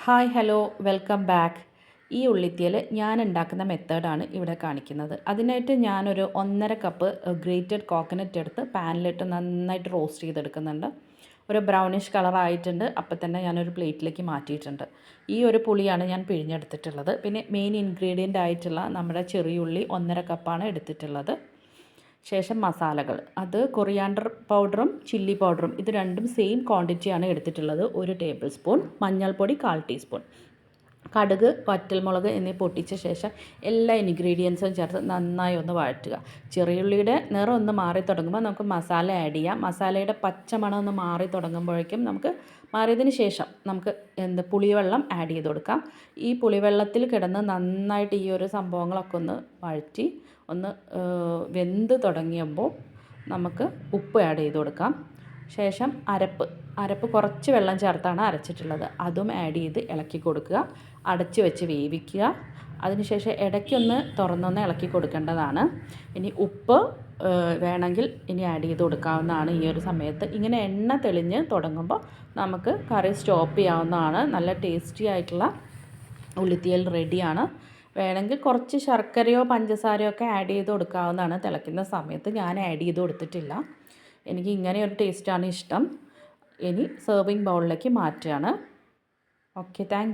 Hi hello welcome back. ഈ ഉള്ളിത്തിയൽ ഞാൻ ഉണ്ടാക്കുന്ന മെത്തേഡാണ് ഇവിടെ കാണിക്കുന്നത്. അതിനായിട്ട് ഞാനൊരു 1.5 കപ്പ് ഗ്രേറ്റഡ് കോക്കനട്ട് എടുത്ത് പാനിലിട്ട് നന്നായിട്ട് റോസ്റ്റ് ചെയ്തെടുക്കുന്നുണ്ട്. ഒരു ബ്രൗണിഷ് കളറായിട്ടുണ്ട്. അപ്പം തന്നെ ഞാനൊരു പ്ലേറ്റിലേക്ക് മാറ്റിയിട്ടുണ്ട്. ഈ ഒരു പുളിയാണ് ഞാൻ പിഴിഞ്ഞെടുത്തിട്ടുള്ളത്. പിന്നെ മെയിൻ ഇൻഗ്രീഡിയൻ്റ് ആയിട്ടുള്ള നമ്മുടെ ചെറിയുള്ളി 1.5 കപ്പാണ് എടുത്തിട്ടുള്ളത്. ശേഷം മസാലകൾ, അത് കൊറിയാണ്ടർ പൗഡറും ചില്ലി പൗഡറും ഇത് രണ്ടും സെയിം ക്വാണ്ടിറ്റിയാണ് എടുത്തിട്ടുള്ളത്. 1 ടേബിൾ സ്പൂൺ മഞ്ഞൾപ്പൊടി, 1/4 ടീസ്പൂൺ കടുക്, വറ്റൽമുളക് എന്നിവ പൊട്ടിച്ച ശേഷം എല്ലാ ഇൻഗ്രീഡിയൻസും ചേർത്ത് നന്നായി ഒന്ന് വഴറ്റുക. ചെറിയുള്ളിയുടെ നിറം ഒന്ന് മാറി തുടങ്ങുമ്പോൾ നമുക്ക് മസാല ആഡ് ചെയ്യാം. മസാലയുടെ പച്ചമണം ഒന്ന് മാറി തുടങ്ങുമ്പോഴേക്കും മാറിയതിന് ശേഷം നമുക്ക് പുളിവെള്ളം ആഡ് ചെയ്ത് കൊടുക്കാം. ഈ പുളിവെള്ളത്തിൽ കിടന്ന് നന്നായിട്ട് ഈ ഒരു സംഭവങ്ങളൊക്കെ ഒന്ന് വഴറ്റി ഒന്ന് വെന്ത് തുടങ്ങിയപ്പോൾ നമുക്ക് ഉപ്പ് ആഡ് ചെയ്ത് കൊടുക്കാം. ശേഷം അരപ്പ് കുറച്ച് വെള്ളം ചേർത്താണ് അരച്ചിട്ടുള്ളത്. അതും ആഡ് ചെയ്ത് ഇളക്കി കൊടുക്കുക. അടച്ച് വെച്ച് വേവിക്കുക. അതിനുശേഷം ഇടയ്ക്കൊന്ന് തുറന്നൊന്ന് ഇളക്കി കൊടുക്കേണ്ടതാണ്. ഇനി ഉപ്പ് വേണമെങ്കിൽ ഇനി ആഡ് ചെയ്ത് കൊടുക്കാവുന്നതാണ് ഈ ഒരു സമയത്ത്. ഇങ്ങനെ എണ്ണ തെളിഞ്ഞ് തുടങ്ങുമ്പോൾ നമുക്ക് കറി സ്റ്റോപ്പ് ചെയ്യാവുന്നതാണ്. നല്ല ടേസ്റ്റി ആയിട്ടുള്ള ഉള്ളിത്തീയൽ റെഡിയാണ്. വേണമെങ്കിൽ കുറച്ച് ശർക്കരയോ പഞ്ചസാരയോ ഒക്കെ ആഡ് ചെയ്ത് കൊടുക്കാവുന്നതാണ്. തിളയ്ക്കുന്ന സമയത്ത് ഞാൻ ആഡ് ചെയ്ത് കൊടുത്തിട്ടില്ല. എനിക്ക് ഇങ്ങനെ ഒരു ടേസ്റ്റാണ് ഇഷ്ടം. ഇനി സെർവിങ് ബൗളിലേക്ക് മാറ്റുകയാണ്. Okay, thank